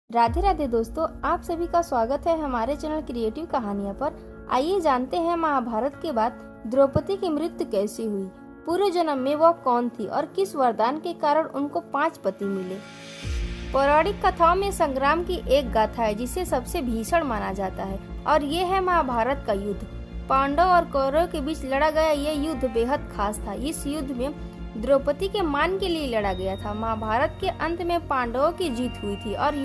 राधे राधे दोस्तों, आप सभी का स्वागत है हमारे चैनल क्रिएटिव कहानियां पर। आइए जानते हैं महाभारत के बाद द्रौपदी की मृत्यु कैसे हुई, पूर्व जन्म में वह कौन थी और किस वरदान के कारण उनको 5 पति मिले। पौराणिक कथाओं में संग्राम की एक गाथा है जिसे सबसे भीषण माना जाता है और ये है महाभारत का युद्ध। पांडव और कौरव के बीच लड़ा गया ये युद्ध बेहद खास था। इस युद्ध में द्रौपदी के मान के लिए लड़ा गया था। महाभारत के अंत में पांडवों की जीत हुई थी और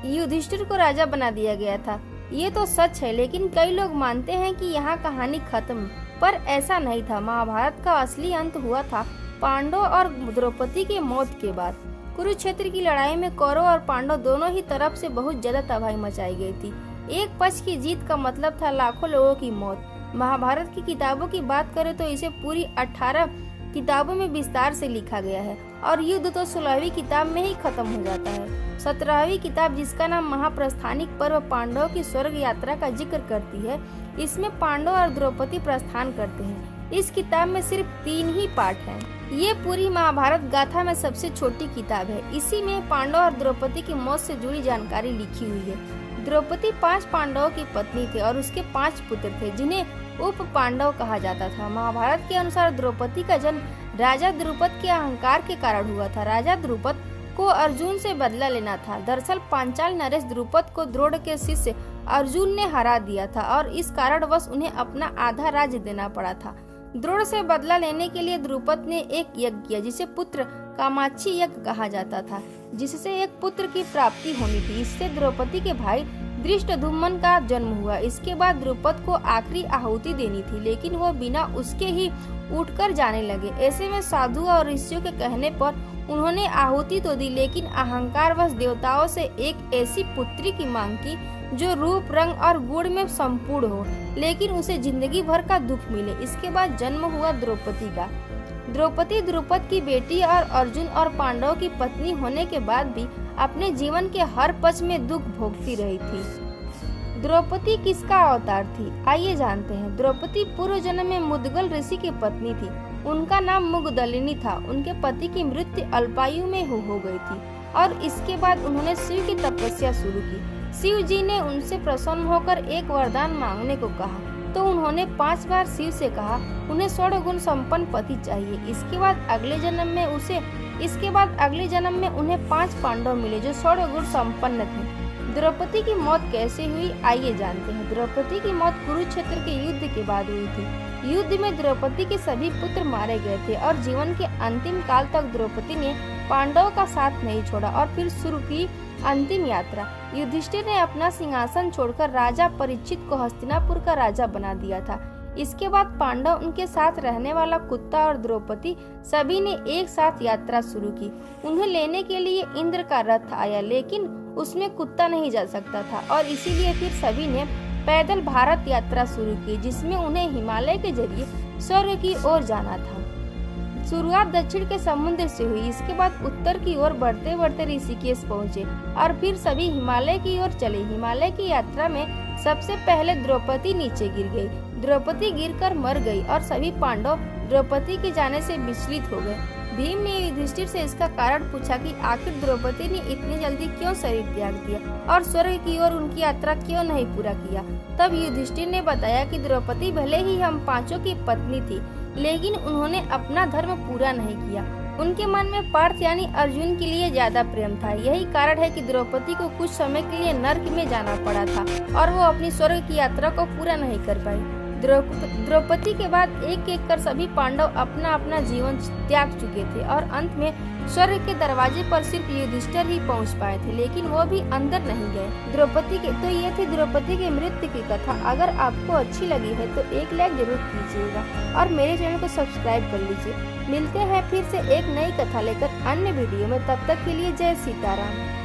युधिष्ठिर को राजा बना दिया गया था। ये तो सच है, लेकिन कई लोग मानते हैं कि यहाँ कहानी खत्म, पर ऐसा नहीं था। महाभारत का असली अंत हुआ था पांडव और द्रौपदी के मौत के बाद। कुरुक्षेत्र की लड़ाई में कौरव और पांडव दोनों ही तरफ से बहुत ज्यादा तबाही मचाई गई थी। एक पक्ष की जीत का मतलब था लाखों लोगों की मौत। महाभारत की किताबों की बात करें तो इसे पूरी 18 किताबों में विस्तार से लिखा गया है और युद्ध तो 16वीं किताब में ही खत्म हो जाता है। 17वीं किताब, जिसका नाम महाप्रस्थानिक पर्व पांडवों की स्वर्ग यात्रा का जिक्र करती है, इसमें पांडव और द्रौपदी प्रस्थान करते हैं। इस किताब में सिर्फ 3 ही पार्ट हैं। ये पूरी महाभारत गाथा में सबसे छोटी किताब है। इसी में पांडव और द्रौपदी की मौत से जुड़ी जानकारी लिखी हुई है। द्रौपदी 5 पांडवों की पत्नी थे और उसके 5 पुत्र थे जिन्हें उप पांडव कहा जाता था। महाभारत के अनुसार द्रौपदी का जन्म राजा द्रुपद के अहंकार के कारण हुआ था। राजा द्रुपद को अर्जुन से बदला लेना था। दरअसल पांचाल नरेश द्रुपद को द्रोण के शिष्य अर्जुन ने हरा दिया था और इस कारणवश उन्हें अपना आधा राज्य देना पड़ा था। द्रोण से बदला लेने के लिए द्रुपद ने एक यज्ञ किया जिसे पुत्र कामाक्षी यज्ञ कहा जाता था, जिससे एक पुत्र की प्राप्ति होनी थी। इससे द्रौपदी के भाई धृष्टद्युम्न का जन्म हुआ। इसके बाद द्रुपद को आखिरी आहुति देनी थी, लेकिन वो बिना उसके ही उठकर जाने लगे। ऐसे में साधु और ऋषियों के कहने पर उन्होंने आहुति तो दी, लेकिन अहंकारवश देवताओं से एक ऐसी पुत्री की मांग की जो रूप, रंग और गुण में संपूर्ण हो, लेकिन उसे जिंदगी भर का दुख मिले। इसके बाद जन्म हुआ द्रौपदी का। द्रौपदी द्रुपद की बेटी और अर्जुन और पांडवों की पत्नी होने के बाद भी अपने जीवन के हर पक्ष में दुख भोगती रही थी। द्रौपदी किसका अवतार थी, आइए जानते हैं। द्रौपदी पूर्व जन्म में मुद्गल ऋषि की पत्नी थी। उनका नाम मुगदलिनी था। उनके पति की मृत्यु अल्पायु में हो गई थी और इसके बाद उन्होंने शिव की तपस्या शुरू की। शिव जी ने उनसे प्रसन्न होकर एक वरदान मांगने को कहा, तो उन्होंने 5 बार शिव से कहा उन्हें 16 गुण संपन्न पति चाहिए। इसके बाद अगले जन्म में उन्हें 5 पांडव मिले जो 16 गुण संपन्न थे। द्रौपदी की मौत कैसे हुई, आइए जानते हैं। द्रौपदी की मौत कुरुक्षेत्र के युद्ध के बाद हुई थी। युद्ध में द्रौपदी के सभी पुत्र मारे गए थे और जीवन के अंतिम काल तक द्रौपदी ने पांडवों का साथ नहीं छोड़ा और फिर शुरू की अंतिम यात्रा। युधिष्ठिर ने अपना सिंहासन छोड़कर राजा परीक्षित को हस्तिनापुर का राजा बना दिया था। इसके बाद पांडव, उनके साथ रहने वाला कुत्ता और द्रौपदी सभी ने एक साथ यात्रा शुरू की। उन्हें लेने के लिए इंद्र का रथ आया, लेकिन उसमें कुत्ता नहीं जा सकता था और इसीलिए फिर सभी ने पैदल भारत यात्रा शुरू की, जिसमें उन्हें हिमालय के जरिए स्वर्ग की ओर जाना था। शुरुआत दक्षिण के समुद्र से हुई। इसके बाद उत्तर की ओर बढ़ते बढ़ते ऋषिकेश पहुँचे और फिर सभी हिमालय की ओर चले। हिमालय की यात्रा में सबसे पहले द्रौपदी नीचे गिर गई। द्रौपदी गिरकर मर गई और सभी पांडव द्रौपदी के जाने से विचलित हो गए। भीम ने युधिष्ठिर से इसका कारण पूछा कि आखिर द्रौपदी ने इतनी जल्दी क्यों शरीर त्याग दिया और स्वर्ग की ओर उनकी यात्रा क्यों नहीं पूरा किया। तब युधिष्ठिर ने बताया कि द्रौपदी भले ही हम 5 की पत्नी थी, लेकिन उन्होंने अपना धर्म पूरा नहीं किया। उनके मन में पार्थ यानी अर्जुन के लिए ज्यादा प्रेम था। यही कारण है कि द्रौपदी को कुछ समय के लिए नर्क में जाना पड़ा था और वो अपनी स्वर्ग की यात्रा को पूरा नहीं कर पाई। द्रौपदी के बाद एक एक कर सभी पांडव अपना अपना जीवन त्याग चुके थे और अंत में स्वर्ग के दरवाजे पर सिर्फ युधिष्ठिर ही पहुंच पाए थे, लेकिन वो भी अंदर नहीं गए। तो ये थी द्रौपदी की मृत्यु की कथा। अगर आपको अच्छी लगी है तो एक लाइक जरूर कीजिएगा और मेरे चैनल को सब्सक्राइब कर लीजिए। मिलते हैं फिर से एक नई कथा लेकर अन्य वीडियो में। तब तक के लिए जय सीताराम।